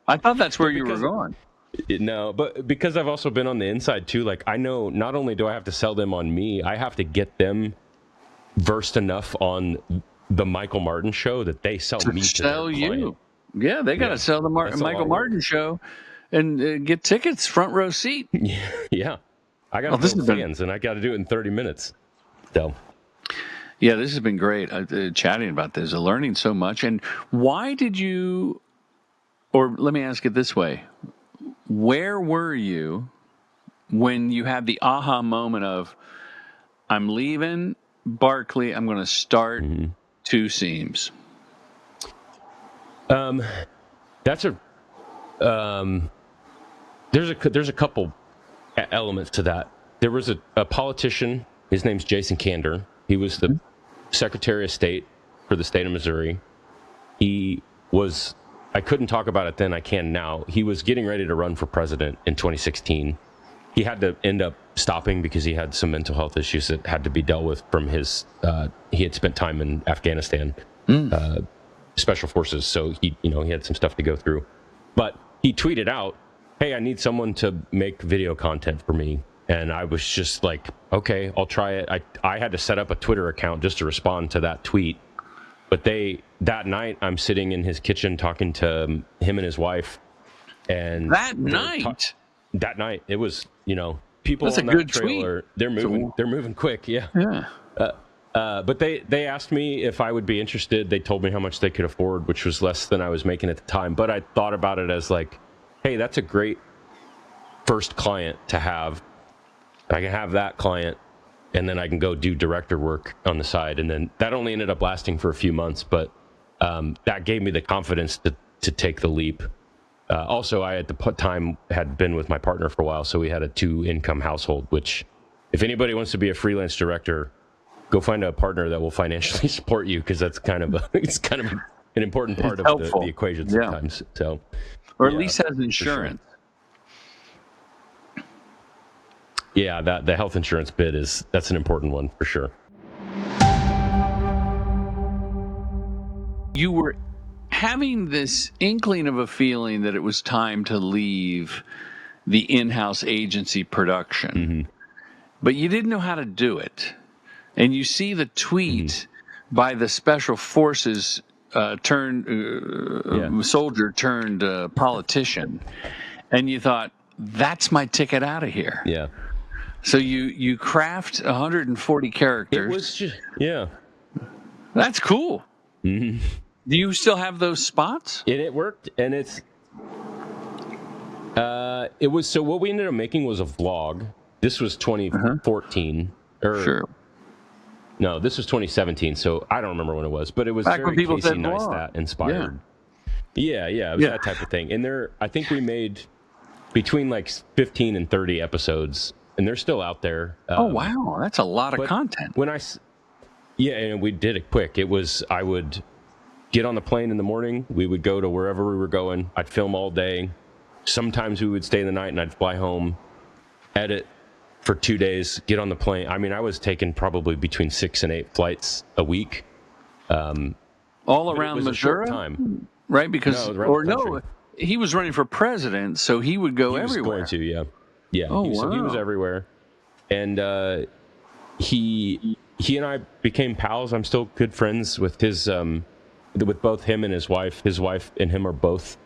I thought that's where you were going. No, but because I've also been on the inside too, like I know not only do I have to sell them on me, I have to get them versed enough on the Michael Martin show that they sell me to sell their you. client. Yeah, they got to sell the Michael Martin show and get tickets, front row seat. Yeah. I got to build fans, and I got to do it in 30 minutes. So. Yeah, this has been great chatting about this, learning so much. And why did you, or let me ask it this way, where were you when you had the aha moment of, I'm leaving Barkley, I'm going to start Two Seams? There's a couple elements to that. There was a politician, his name's Jason Kander. He was the Secretary of State for the state of Missouri. He was, I couldn't talk about it then, I can now. He was getting ready to run for president in 2016. He had to end up stopping because he had some mental health issues that had to be dealt with from his, he had spent time in Afghanistan. special forces, so he had some stuff to go through. But he tweeted out, "Hey, I need someone to make video content for me." And I was just like, "Okay, I'll try it." I had to set up a Twitter account just to respond to that tweet. But that night, I'm sitting in his kitchen talking to him and his wife. And that night, it was, people That's on a that good trailer, tweet. they're moving quick. Yeah. Yeah. But they asked me if I would be interested. They told me how much they could afford, which was less than I was making at the time. But I thought about it as like, hey, that's a great first client to have. I can have that client, and then I can go do director work on the side. And then that only ended up lasting for a few months, but that gave me the confidence to take the leap. Also, I at the time had been with my partner for a while, so we had a 2-income household, which if anybody wants to be a freelance director, go find a partner that will financially support you, because that's kind of an important part of the equation sometimes. So, or at least has insurance. Yeah, the health insurance bit that's an important one for sure. You were having this inkling of a feeling that it was time to leave the in-house agency production, but you didn't know how to do it. And you see the tweet by the special forces soldier turned politician, and you thought, that's my ticket out of here. Yeah. So you craft 140 characters. It was just, yeah. That's cool. Mm-hmm. Do you still have those spots? It worked, and it was, so what we ended up making was a vlog. This was 2014. Sure. No, this was 2017, so I don't remember when it was, but it was back very when people Casey said Neistat inspired. Yeah, it was that type of thing. And I think we made between like 15 and 30 episodes, and they're still out there. Oh, wow. That's a lot of content. And we did it quick. It was, I would get on the plane in the morning. We would go to wherever we were going. I'd film all day. Sometimes we would stay the night, and I'd fly home, edit for 2 days, get on the plane. I mean, I was taking probably between 6 and 8 flights a week. All around Missouri? Right? Because, he was running for president, so he would go everywhere. He was going to, yeah. Oh, So he was everywhere. And he and I became pals. I'm still good friends with with both him and his wife. His wife and him are both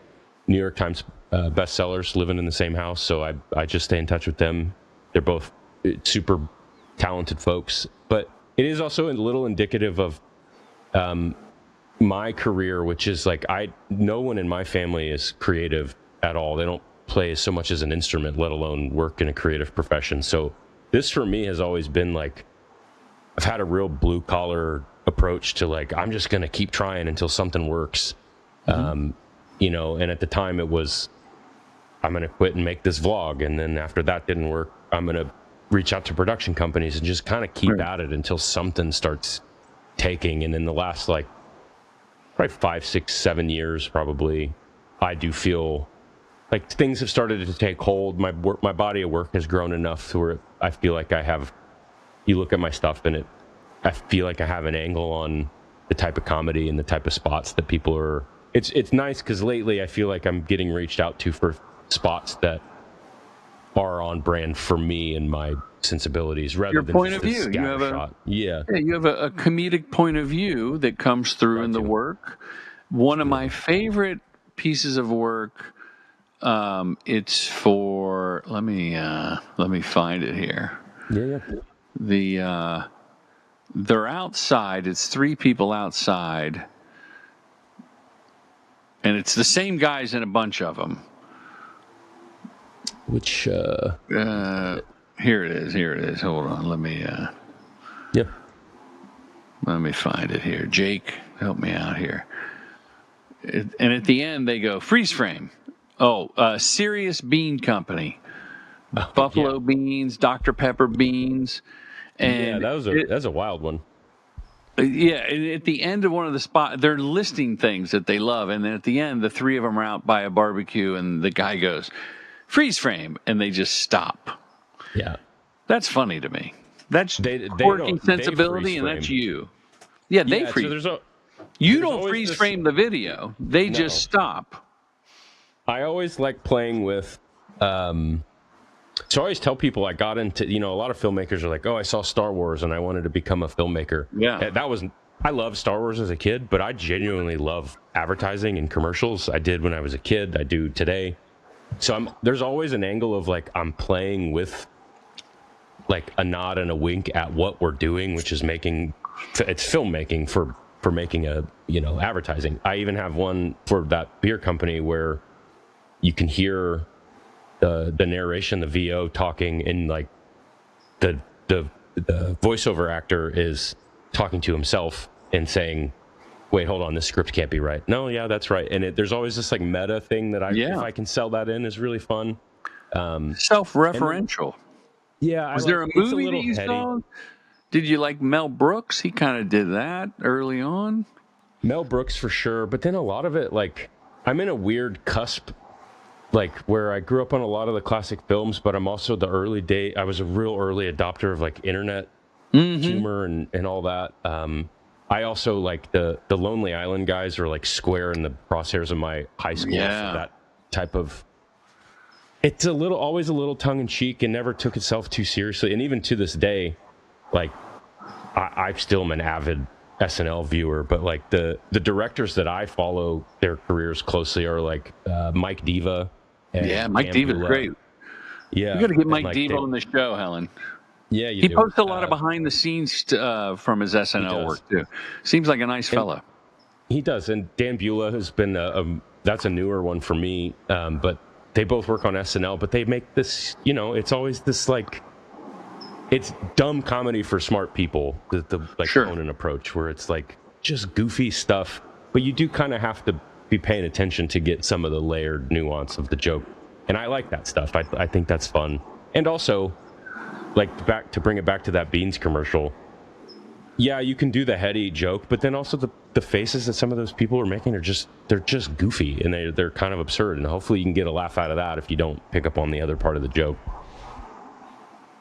New York Times bestsellers, living in the same house. So I just stay in touch with them. They're both super talented folks. But it is also a little indicative of my career, which is like, no one in my family is creative at all. They don't play so much as an instrument, let alone work in a creative profession. So this for me has always been like, I've had a real blue collar approach to like, I'm just going to keep trying until something works. And at the time it was, I'm going to quit and make this vlog. And then after that didn't work, I'm going to reach out to production companies and just kind of keep at it until something starts taking. And in the last like probably 5, 6, 7 years, probably, I do feel like things have started to take hold. My body of work has grown enough to where I feel like you look at my stuff and I feel like I have an angle on the type of comedy and the type of spots that people are. It's nice because lately I feel like I'm getting reached out to for spots that are on brand for me and my sensibilities rather your than point just of view. You have shot. You have a comedic point of view that comes through in the work. One of my favorite pieces of work. It's for let me find it here. Yeah. They're outside. It's 3 people outside, and it's the same guys in a bunch of them. Which here it is. Hold on. Let me find it here. Jake, help me out here. And at the end they go freeze frame. Serious Bean Company. Buffalo beans, Dr. Pepper beans. And that's a wild one. Yeah, and at the end of one of the spots, they're listing things that they love, and then at the end, the 3 of them are out by a barbecue, and the guy goes, freeze frame, and they just stop. Yeah. That's funny to me. That's they quirky sensibility, and that's you. Yeah, they freeze. So You There's don't always freeze this- frame the video. They No. just stop. I always like playing with. So I always tell people I got into. A lot of filmmakers are like, "Oh, I saw Star Wars and I wanted to become a filmmaker." Yeah. I loved Star Wars as a kid, but I genuinely love advertising and commercials. I did when I was a kid. I do today. So there's always an angle of like I'm playing with like a nod and a wink at what we're doing, which is it's filmmaking for making advertising. I even have one for that beer company where you can hear the narration, the VO talking, and like the voiceover actor is talking to himself and saying, "Wait, hold on, this script can't be right." No, yeah, that's right. And there's always this like meta thing that if I can sell that in, is really fun. Self-referential. Yeah. Was there a movie that you saw? Did you like Mel Brooks? He kind of did that early on. Mel Brooks for sure, but then a lot of it, like I'm in a weird cusp, like where I grew up on a lot of the classic films, but I'm also I was a real early adopter of like internet humor and all that. I also like the Lonely Island guys are like square in the crosshairs of my high school. Yeah. For that type of. It's always a little tongue in cheek and never took itself too seriously. And even to this day, like I still am an avid SNL viewer, but like the directors that I follow their careers closely are like Mike Diva. Yeah, Mike Diva's great. Yeah, You got to get Mike Diva on the show, Helen. Yeah, he posts a lot of behind the scenes from his SNL work too. Seems like a nice fella. He does, and Dan Beulah has been that's a newer one for me. But they both work on SNL, but they make this. It's always this like. It's dumb comedy for smart people, the tone and approach, where it's like just goofy stuff, but you do kind of have to be paying attention to get some of the layered nuance of the joke. And I like that stuff. I think that's fun. And also, like to bring it back to that Beans commercial, yeah, you can do the heady joke, but then also the faces that some of those people are making they're just goofy and they're kind of absurd. And hopefully you can get a laugh out of that if you don't pick up on the other part of the joke.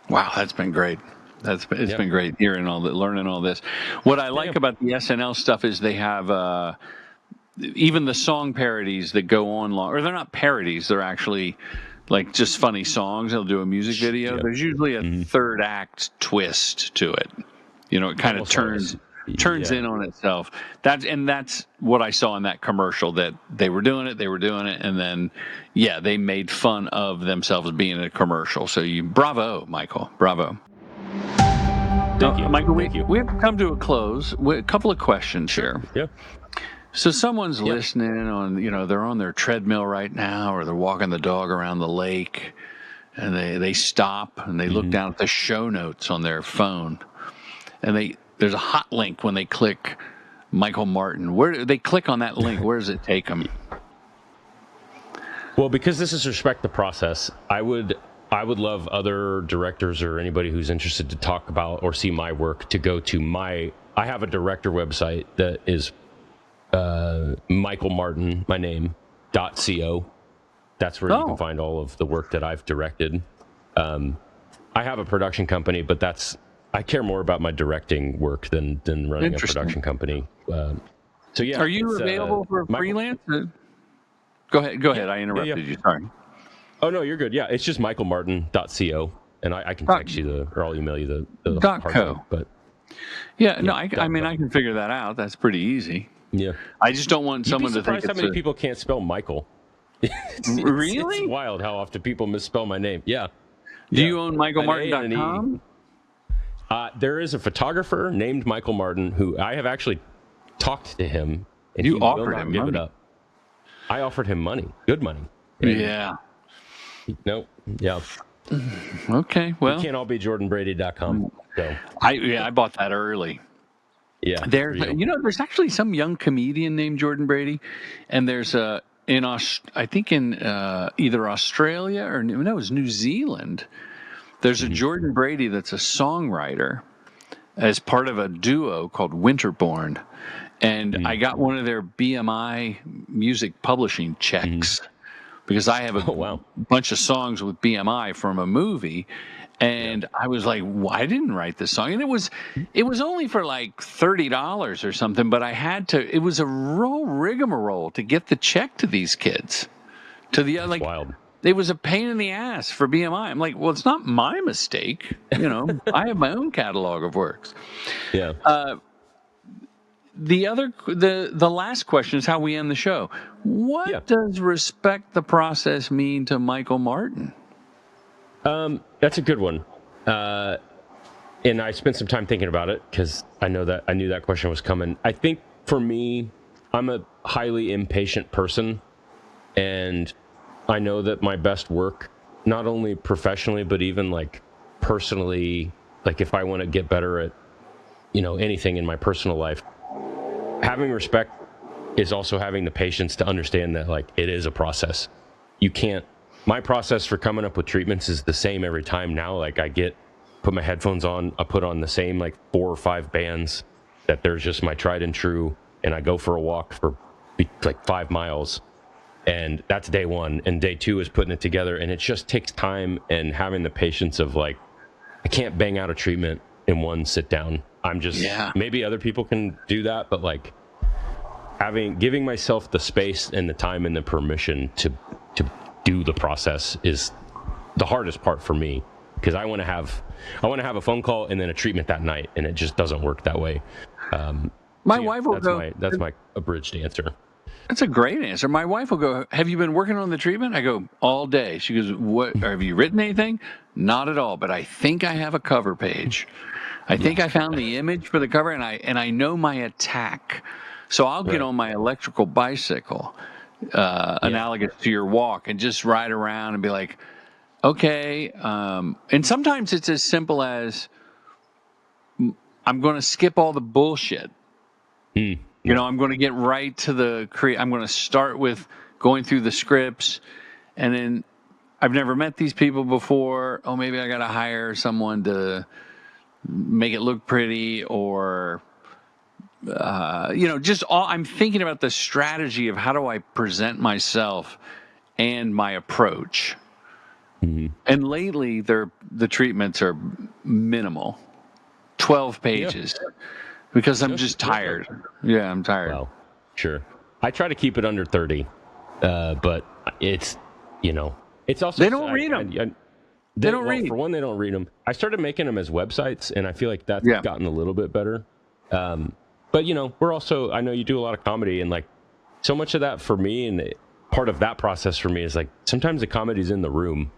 Wow, that's been great. It's been great hearing learning all this. What I like about the SNL stuff is they have even the song parodies that go on long, or they're not parodies, they're actually like just funny songs. They'll do a music video. There's usually a third act twist to it. It kind of turns in on itself. That's what I saw in that commercial, that they were doing it, and then they made fun of themselves being in a commercial. So bravo, Michael, bravo. Thank you, Michael. Thank you. We have come to a close. A couple of questions here. Yeah. So someone's listening on, they're on their treadmill right now, or they're walking the dog around the lake, and they stop and they look down at the show notes on their phone, and there's a hot link when they click Michael Martin. Where do they click on that link? Where does it take them? Well, because this is Respect the Process, I would love other directors or anybody who's interested to talk about or see my work to go to I have a director website that is Michael Martin, my name, .co. That's where you can find all of the work that I've directed. I have a production company, but I care more about my directing work than running a production company. So yeah. Are you available for freelance? Go ahead. I interrupted you. Sorry. Oh no, you're good. Yeah, it's just michaelmartin.co, and I can text you or I'll email you the .co. But I can figure that out. That's pretty easy. Yeah. I just don't want someone to think it's how many people can't spell Michael. Really? It's wild how often people misspell my name. Yeah. Do you own michaelmartin.com? There is a photographer named Michael Martin who I have actually talked to him, and you he offered will not him give money. it up. I offered him money, good money. Yeah. Nope. Yeah. Okay. Well, we can't all be JordanBrady.com. So I bought that early. Yeah. There's actually some young comedian named Jordan Brady, and there's I think in either Australia or it was New Zealand. There's a Jordan Brady that's a songwriter as part of a duo called Winterborn, and I got one of their BMI music publishing checks because I have a bunch of songs with BMI from a movie. And I was like, well, I didn't write this song. And it was only for like $30 or something, but it was a real rigmarole to get the check to these kids. Wild. It was a pain in the ass for BMI. I'm like, well, it's not my mistake. I have my own catalog of works. Yeah. The last question is how we end the show. What does respect the process mean to Michael Martin? That's a good one. And I spent some time thinking about it because I knew that question was coming. I think for me, I'm a highly impatient person, and I know that my best work, not only professionally, but even like personally, like if I want to get better at, anything in my personal life, having respect is also having the patience to understand that like it is a process. My process for coming up with treatments is the same every time now. Like put my headphones on, I put on the same like 4 or 5 bands that they're just my tried and true, and I go for a walk for like 5 miles. And that's day 1, and day 2 is putting it together, and it just takes time and having the patience of like, I can't bang out a treatment in one sit down. Maybe other people can do that, but like giving myself the space and the time and the permission to do the process is the hardest part for me, because I want to have a phone call and then a treatment that night, and it just doesn't work that way. My wife will go. That's my abridged answer. That's a great answer. My wife will go, have you been working on the treatment? I go, all day. She goes, what? Have you written anything? Not at all, but I think I have a cover page. I think I found the image for the cover, and I know my attack. So I'll get on my electrical bicycle, analogous to your walk, and just ride around and be like, okay. And sometimes it's as simple as I'm going to skip all the bullshit. I'm going to get right to I'm going to start with going through the scripts, and then I've never met these people before. Oh, maybe I got to hire someone to make it look pretty, or, I'm thinking about the strategy of how do I present myself and my approach. Mm-hmm. And lately the treatments are minimal, 12 pages. Yeah. Because I'm just tired. Yeah, I'm tired. Well, sure. I try to keep it under 30, but it's, it's also... They don't read them. They don't read. For one, they don't read them. I started making them as websites, and I feel like that's gotten a little bit better. But, we're also... I know you do a lot of comedy, and, like, so much of that for me, and part of that process for me is, like, sometimes the comedy's in the room,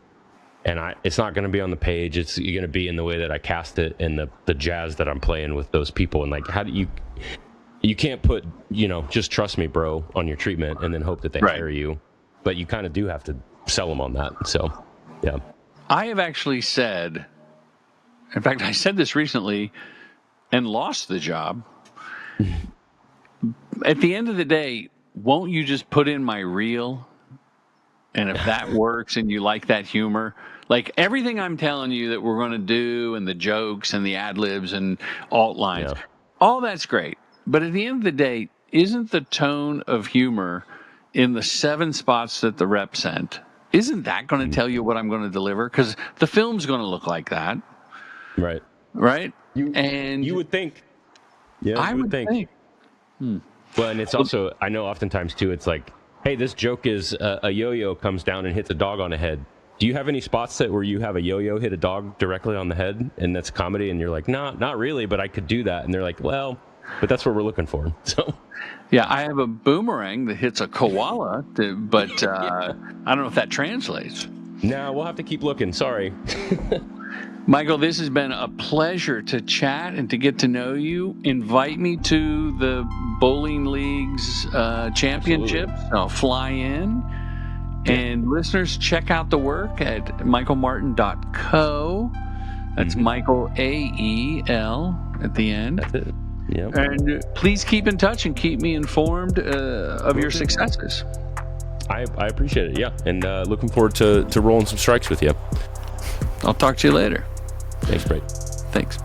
and it's not going to be on the page. It's going to be in the way that I cast it and the jazz that I'm playing with those people. And like, how do you can't put, just trust me, bro, on your treatment and then hope that they hire you. But you kind of do have to sell them on that. So, yeah. I have actually said, in fact, I said this recently and lost the job. At the end of the day, won't you just put in my reel? And if that works and you like that humor, like everything I'm telling you that we're going to do, and the jokes and the ad libs and alt lines, all that's great. But at the end of the day, isn't the tone of humor in the 7 spots that the rep sent, isn't that going to tell you what I'm going to deliver? Because the film's going to look like that. Right. Right? You would think. Yeah, I would think. Well, and it's also, I know oftentimes too, it's like, hey, this joke is a yo-yo comes down and hits a dog on the head. Do you have any spots where you have a yo-yo hit a dog directly on the head, and that's comedy, and you're like, nah, not really, but I could do that. And they're like, well, but that's what we're looking for. So, yeah, I have a boomerang that hits a koala, but I don't know if that translates. No, we'll have to keep looking. Sorry. Michael, this has been a pleasure to chat and to get to know you. Invite me to the Bowling League's championships. Absolutely. I'll fly in. And listeners, check out the work at michaelmartin.co. That's Michael, AEL at the end. That's it. Yep. And please keep in touch and keep me informed of your successes. I appreciate it, yeah. And looking forward to rolling some strikes with you. I'll talk to you later. Thanks, Brady. Thanks.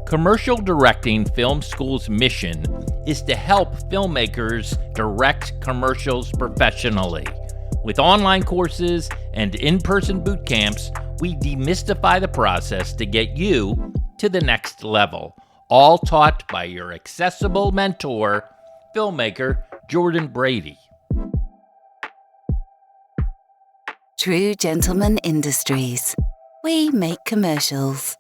Commercial Directing Film School's mission is to help filmmakers direct commercials professionally. With online courses and in-person boot camps, we demystify the process to get you to the next level, all taught by your accessible mentor, filmmaker Jordan Brady. True Gentleman Industries. We make commercials.